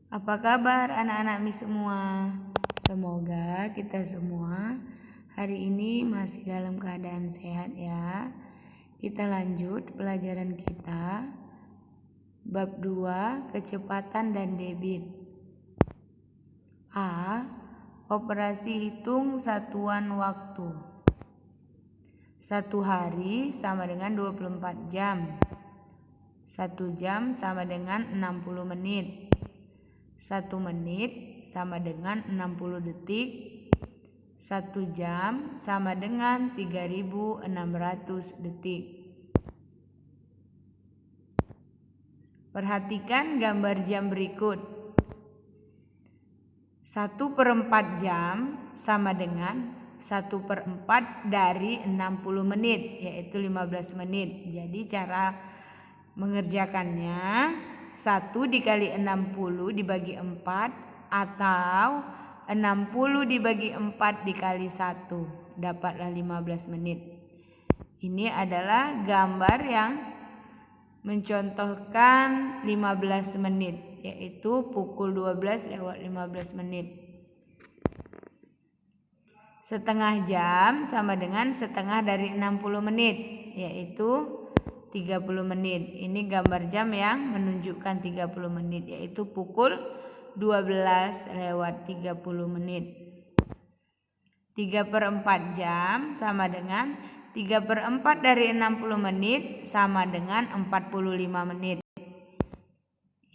Apa kabar anak-anak Mi semua? Semoga kita semua hari ini masih dalam keadaan sehat ya. Kita lanjut pelajaran kita bab 2 kecepatan dan debit. A. Operasi hitung satuan waktu. 1 hari sama dengan 24 jam. 1 jam sama dengan 60 menit. 1 menit sama dengan 60 detik. 1 jam sama dengan 3.600 detik. Perhatikan gambar jam berikut. 1/4 jam sama dengan 1/4 dari 60 menit, yaitu 15 menit. Jadi cara mengerjakannya 1 dikali 60 dibagi 4 atau 60 dibagi 4 dikali 1, dapatlah 15 menit. Ini adalah gambar yang mencontohkan 15 menit, yaitu pukul 12:15 menit. Setengah jam sama dengan setengah dari 60 menit, yaitu 30 menit. Ini gambar jam yang menunjukkan 30 menit, yaitu pukul 12:30 menit. 3/4 jam sama dengan 3/4 dari 60 menit sama dengan 45 menit.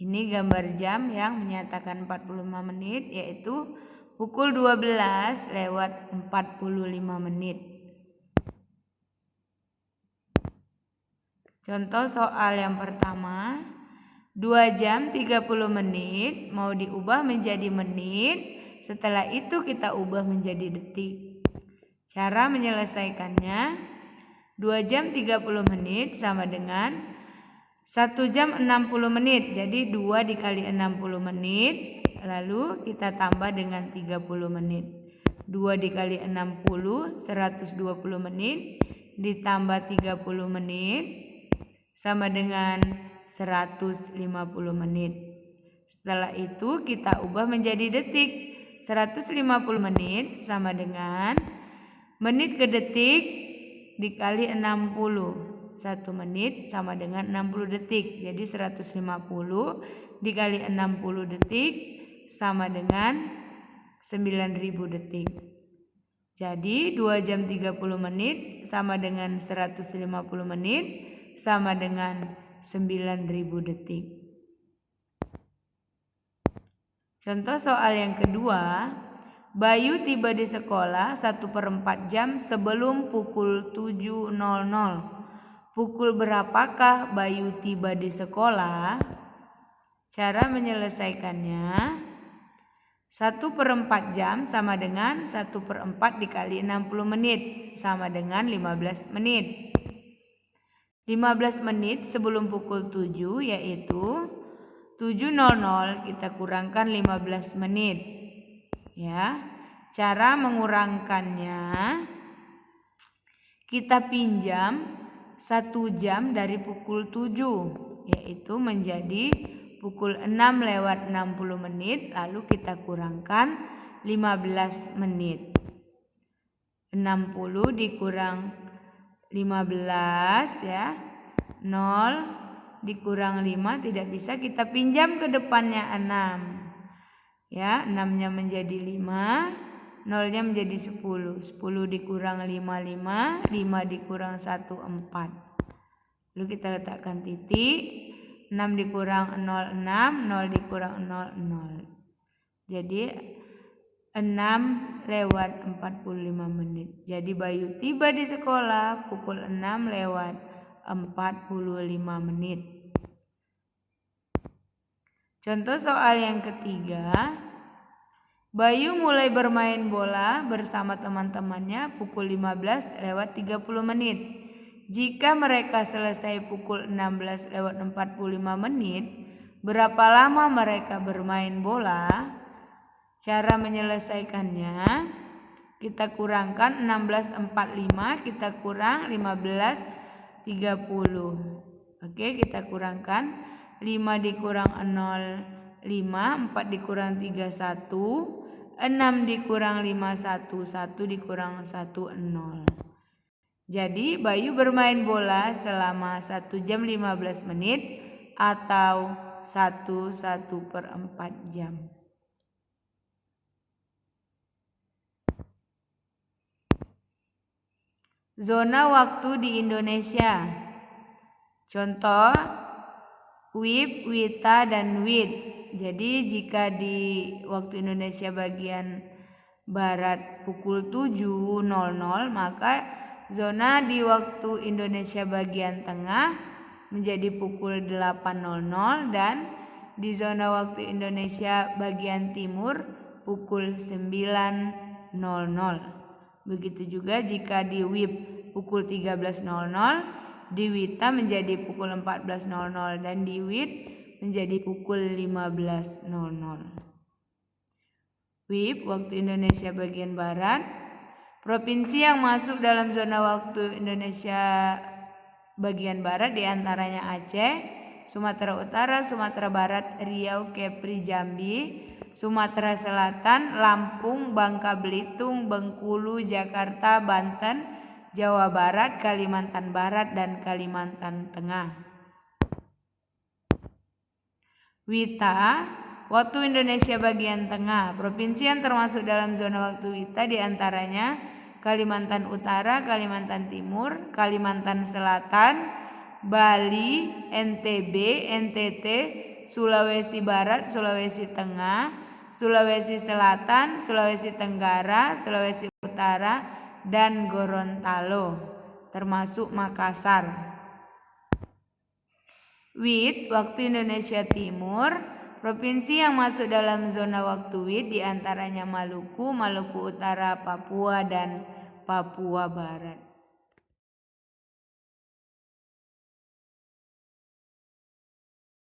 Ini gambar jam yang menyatakan 45 menit, yaitu pukul 12:45 menit. Contoh soal yang pertama, 2 jam 30 menit mau diubah menjadi menit, setelah itu kita ubah menjadi detik. Cara menyelesaikannya, 2 jam 30 menit sama dengan 1 jam 60 menit, jadi 2 dikali 60 menit, lalu kita tambah dengan 30 menit. 2 dikali 60, 120 menit, ditambah 30 menit, sama dengan 150 menit. Setelah itu kita ubah menjadi detik. 150 menit sama dengan menit ke detik dikali 60. 1 menit sama dengan 60 detik. Jadi 150 dikali 60 detik sama dengan 9.000 detik. Jadi 2 jam 30 menit sama dengan 150 menit sama dengan 9.000 detik. Contoh soal yang kedua, Bayu tiba di sekolah 1/4 jam sebelum pukul 7.00. Pukul berapakah Bayu tiba di sekolah? Cara menyelesaikannya, 1/4 jam sama dengan 1/4 dikali 60 menit sama dengan 15 menit. 15 menit sebelum pukul 7, yaitu 7.00, kita kurangkan 15 menit. Ya, cara mengurangkannya, kita pinjam 1 jam dari pukul 7, yaitu menjadi pukul 6:60 menit, lalu kita kurangkan 15 menit. 60 dikurang 15 ya, 0 dikurang 5 tidak bisa, kita pinjam ke depannya 6 ya, 6-nya menjadi 5, 0-nya menjadi 10. 10 dikurang 5, 5 dikurang 1, 4. Lalu kita letakkan titik, 6 dikurang 0, 6, 0 dikurang 0, 0. Jadi 6:45 menit. Jadi Bayu tiba di sekolah pukul 6:45 menit. Contoh soal yang ketiga, Bayu mulai bermain bola bersama teman-temannya pukul 15:30 menit. Jika mereka selesai pukul 16:45 menit, berapa lama mereka bermain bola? Cara menyelesaikannya, kita kurangkan 16:45, kita kurang 15:30. Oke, kita kurangkan 5 dikurang 0, 5, 4 dikurang 3, 1, 6 dikurang 5, 1, 1 dikurang 1, 0. Jadi Bayu bermain bola selama 1 jam 15 menit atau 1/4 jam. Zona waktu di Indonesia. Contoh, WIB, WITA, dan WIT. Jadi jika di waktu Indonesia bagian Barat pukul 7.00, maka zona di waktu Indonesia bagian Tengah menjadi pukul 8.00 dan di zona waktu Indonesia bagian Timur pukul 9.00. Begitu juga jika di WIB pukul 13.00, di WITA menjadi pukul 14.00 dan di WIT menjadi pukul 15.00. WIB waktu Indonesia bagian Barat. Provinsi yang masuk dalam zona waktu Indonesia bagian Barat diantaranya Aceh, Sumatera Utara, Sumatera Barat, Riau, Kepri, Jambi, Sumatera Selatan, Lampung, Bangka Belitung, Bengkulu, Jakarta, Banten, Jawa Barat, Kalimantan Barat, dan Kalimantan Tengah. WITA, waktu Indonesia bagian Tengah. Provinsi yang termasuk dalam zona waktu WITA diantaranya Kalimantan Utara, Kalimantan Timur, Kalimantan Selatan, Bali, NTB, NTT, Sulawesi Barat, Sulawesi Tengah, Sulawesi Selatan, Sulawesi Tenggara, Sulawesi Utara, dan Gorontalo, termasuk Makassar. WIT, waktu Indonesia Timur. Provinsi yang masuk dalam zona waktu WIT diantaranya Maluku, Maluku Utara, Papua, dan Papua Barat.